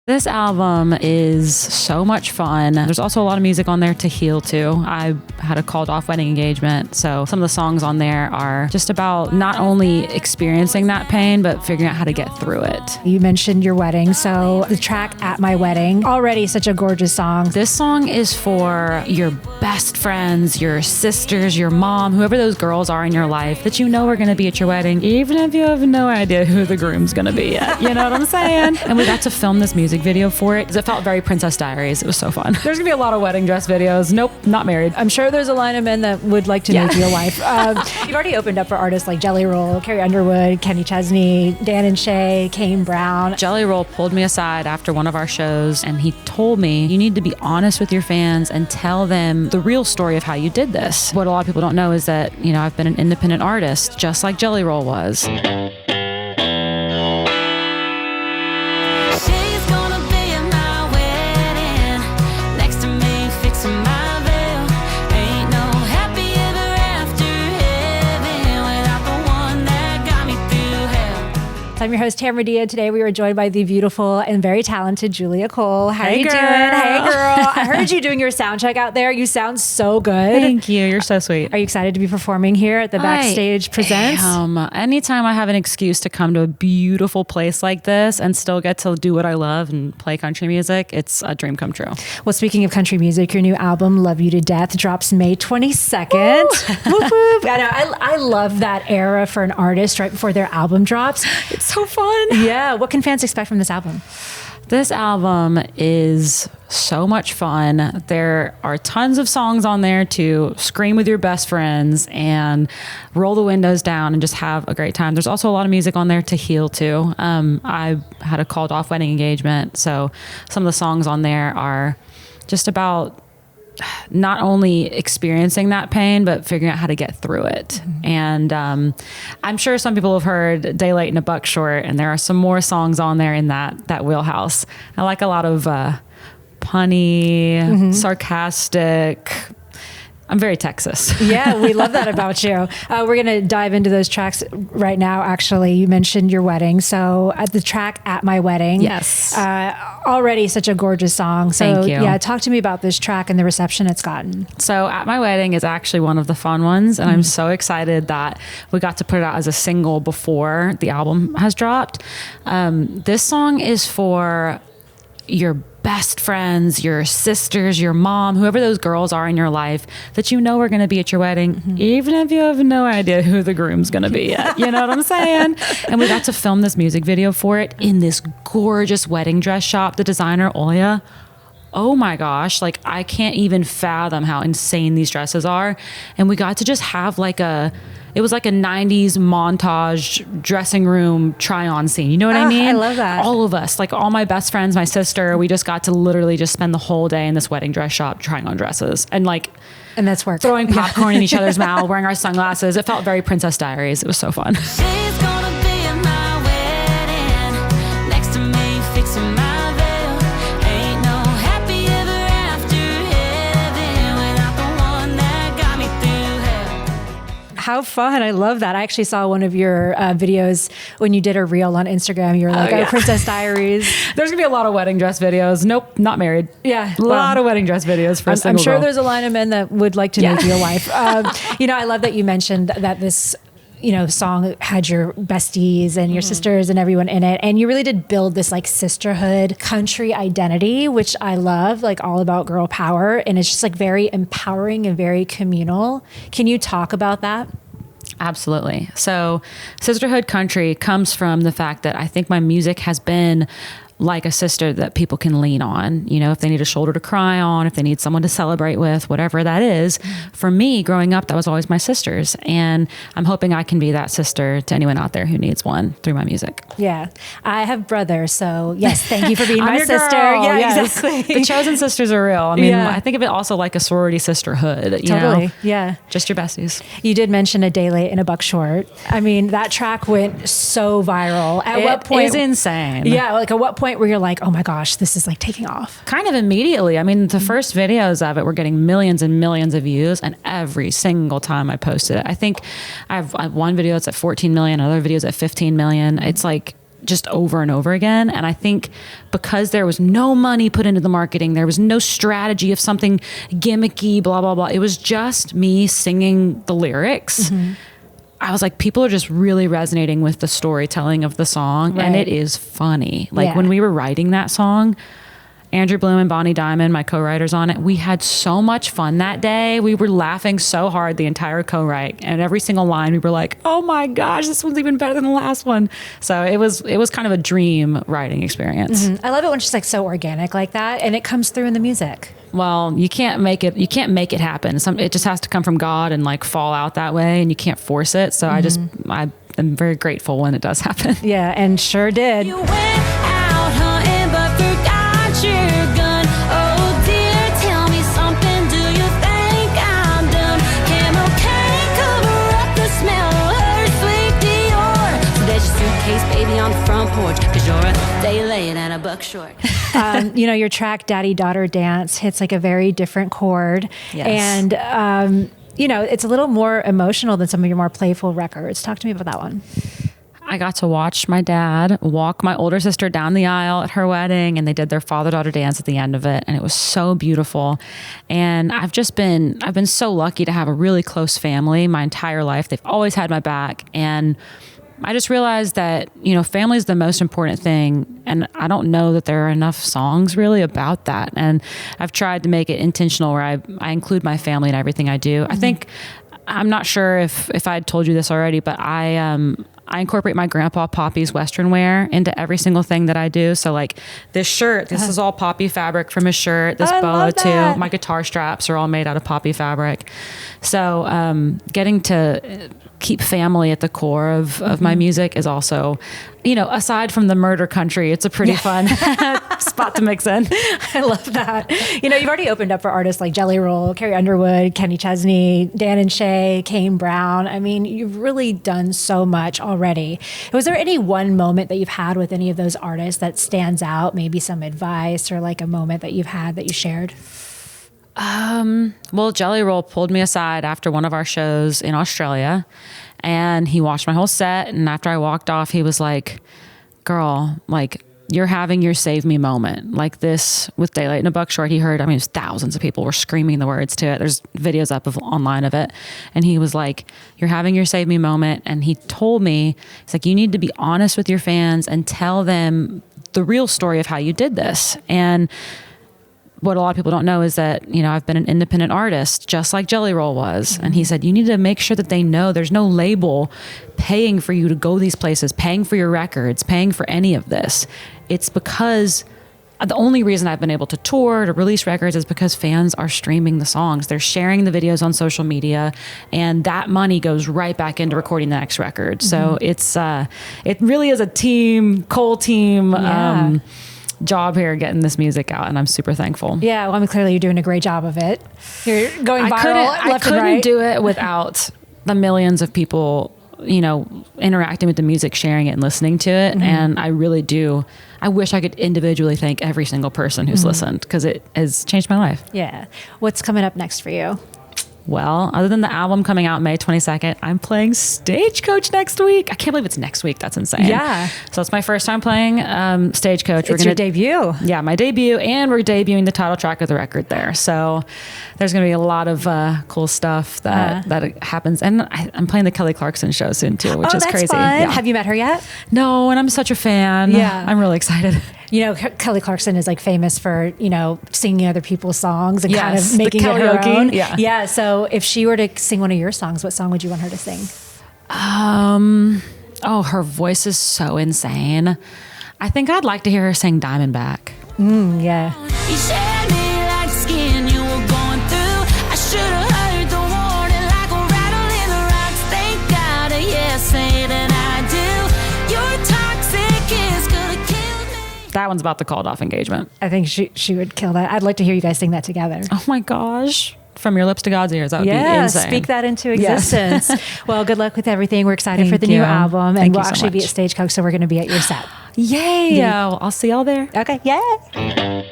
This album is so much fun. There's also a lot of music on there to heal to. I had a called off wedding engagement, so some of the songs on there are just about not only experiencing that pain, but figuring out how to get through it. You mentioned your wedding, so the track At My Wedding, already such a gorgeous song. This song is for your best friends, your sisters, your mom, whoever those girls are in your life that you know are going to be at your wedding, even if you have no idea who the groom's going to be yet. You know what I'm saying? And we got to film this music video for it. It felt very Princess Diaries. It was so fun. There's gonna be a lot of wedding dress videos. Nope, not married. I'm sure there's a line of men that would like to make you a wife. You've already opened up for artists like Jelly Roll, Carrie Underwood, Kenny Chesney, Dan and Shay, Kane Brown. Jelly Roll pulled me aside after one of our shows and he told me, you need to be honest with your fans and tell them the real story of how you did this. What a lot of people don't know is that, you know, I've been an independent artist just like Jelly Roll was. I'm your host, Tamara Dia. Today we were joined by the beautiful and very talented Julia Cole. How are you doing? Hey, girl. I heard you doing your sound check out there. You sound so good. Thank you. You're so sweet. Are you excited to be performing here at the Backstage Presents? Anytime I have an excuse to come to a beautiful place like this and still get to do what I love and play country music, it's a dream come true. Well, speaking of country music, your new album, Love You to Death, drops May 22nd. Whoop, whoop. I love that era for an artist right before their album drops. It's so fun. Yeah. What can fans expect from this album? This album is so much fun. There are tons of songs on there to scream with your best friends and roll the windows down and just have a great time. There's also a lot of music on there to heal to. I had a called off wedding engagement, so some of the songs on there are just about not only experiencing that pain, but figuring out how to get through it. Mm-hmm. And I'm sure some people have heard Day Late and a Buck Short, and there are some more songs on there in that wheelhouse. I like a lot of punny, sarcastic. I'm very Texas. Yeah, we love that about you. We're going to dive into those tracks right now. Actually, you mentioned your wedding. So at the track At My Wedding. Yes. Already such a gorgeous song. So thank you. Yeah, talk to me about this track and the reception it's gotten. So At My Wedding is actually one of the fun ones. And I'm so excited that we got to put it out as a single before the album has dropped. This song is for your best friends, your sisters, your mom, whoever those girls are in your life that you know are going to be at your wedding, even if you have no idea who the groom's going to be yet. You know what I'm saying? And we got to film this music video for it in this gorgeous wedding dress shop. The designer, Oya, oh my gosh, like I can't even fathom how insane these dresses are. And we got to just have it was like a 90s montage dressing room try-on scene. You know what I mean? I love that. All of us, like all my best friends, my sister, we just got to literally just spend the whole day in this wedding dress shop trying on dresses and that's work. Throwing popcorn in each other's mouth, wearing our sunglasses. It felt very Princess Diaries. It was so fun. She's gonna be at my wedding, next to me fixing my veil. Ain't no happy ever after heaven without the one that got me through hell. How fun. I love that. I actually saw one of your videos when you did a reel on Instagram. You were like, Princess Diaries. There's going to be a lot of wedding dress videos. Nope, not married. Yeah. A lot of wedding dress videos for a single I'm sure girl. there's a line of men that would like to make you a wife. I love that you mentioned that this song had your besties and your sisters and everyone in it. And you really did build this like sisterhood country identity, which I love, like all about girl power. And it's just like very empowering and very communal. Can you talk about that? Absolutely. So Sisterhood Country comes from the fact that I think my music has been like a sister that people can lean on, you know, if they need a shoulder to cry on, if they need someone to celebrate with, whatever that is. For me, growing up, that was always my sisters. And I'm hoping I can be that sister to anyone out there who needs one through my music. Yeah. I have brothers. So yes, thank you for being my sister. Girl. Yeah, yes. exactly. The chosen sisters are real. I mean, I think of it also like a sorority sisterhood, you know? Yeah. Just your besties. You did mention A Day Late and a Buck Short. I mean, that track went so viral. At what point? It is insane. Yeah. Like at what point where you're like, oh my gosh, this is like taking off? Kind of immediately. I mean, the first videos of it were getting millions and millions of views, and every single time I posted it, I think I have one video that's at 14 million, another video's at 15 million. It's like just over and over again. And I think because there was no money put into the marketing, there was no strategy of something gimmicky, blah, blah, blah. It was just me singing the lyrics. I was like, people are just really resonating with the storytelling of the song. Right. And it is funny. Like Yeah. when we were writing that song, Andrew Bloom and Bonnie Diamond, my co-writers on it, we had so much fun that day. We were laughing so hard the entire co-write, and every single line we were like, oh my gosh, this one's even better than the last one. So it was kind of a dream writing experience. I love it when she's like so organic like that, and it comes through in the music. Well, you can't make it happen. It just has to come from God and like fall out that way, and you can't force it. So I am very grateful when it does happen. Yeah, and sure did. You went out hunting but forgot your gun. Oh dear, tell me something. Do you think I'm dumb? Can okay cover up the smell of her sweet Dior? So there's your suitcase, baby, on the front porch, 'cause you're a day late and a buck short. Your track Daddy Daughter Dance hits like a very different chord. Yes. And it's a little more emotional than some of your more playful records. Talk to me about that one. I got to watch my dad walk my older sister down the aisle at her wedding, and they did their father-daughter dance at the end of it, and it was so beautiful. And I've been so lucky to have a really close family my entire life. They've always had my back, and I just realized that, family is the most important thing. And I don't know that there are enough songs really about that. And I've tried to make it intentional where I include my family in everything I do. I think, I'm not sure if I had told you this already, but I incorporate my grandpa Poppy's Western wear into every single thing that I do. So like this shirt, this is all Poppy fabric from his shirt. This I boa love that. too. My guitar straps are all made out of Poppy fabric. So getting to keep family at the core of my music is also, aside from the murder country, it's a pretty fun spot to mix in. I love that. You've already opened up for artists like Jelly Roll, Carrie Underwood, Kenny Chesney, Dan and Shay, Kane Brown. I mean, you've really done so much already. Was there any one moment that you've had with any of those artists that stands out? Maybe some advice or like a moment that you've had that you shared? Well, Jelly Roll pulled me aside after one of our shows in Australia, and he watched my whole set. And after I walked off, he was like, girl, like, you're having your save me moment. Like this with Daylight and a Buck Short, he heard, it was thousands of people were screaming the words to it. There's videos up online of it. And he was like, you're having your save me moment. And he told me, he's like, you need to be honest with your fans and tell them the real story of how you did this. And what a lot of people don't know is that, I've been an independent artist, just like Jelly Roll was. And he said, you need to make sure that they know there's no label paying for you to go these places, paying for your records, paying for any of this. It's because the only reason I've been able to tour, to release records, is because fans are streaming the songs. They're sharing the videos on social media, and that money goes right back into recording the next record. So it really is a team, job here getting this music out, and I'm super thankful. Yeah, well, clearly you're doing a great job of it. You're going viral I couldn't do it without the millions of people, interacting with the music, sharing it and listening to it. And I really do. I wish I could individually thank every single person who's listened, because it has changed my life. Yeah. What's coming up next for you? Well, other than the album coming out May 22nd, I'm playing Stagecoach next week. I can't believe it's next week. That's insane. Yeah. So it's my first time playing Stagecoach. It's your debut. Yeah, my debut, and we're debuting the title track of the record there. So there's going to be a lot of cool stuff that happens. And I'm playing the Kelly Clarkson show soon too, which is that's crazy. fun. Yeah. Have you met her yet? No, and I'm such a fan. Yeah. I'm really excited. Kelly Clarkson is like famous for, singing other people's songs and kind Yes, of making it the her Kellyoke. own. Yeah. Yeah. So if she were to sing one of your songs, what song would you want her to sing? Her voice is so insane. I think I'd like to hear her sing Diamondback. Yeah. You shed me like skin you were going through. I should have heard the warning like a rattle in the rocks. Thank God, yes, say that I do. Your toxic kiss could have killed me. That one's about the called off engagement. I think she would kill that. I'd like to hear you guys sing that together. Oh my gosh. From your lips to God's ears. That would be insane. Speak that into Yes. existence. Well, good luck with everything. We're excited for Thank the new you. album, and Thank we'll you so actually be much. at Stagecoach, so we're going to be at your set. Yay. Well, I'll see y'all there. Okay, yay.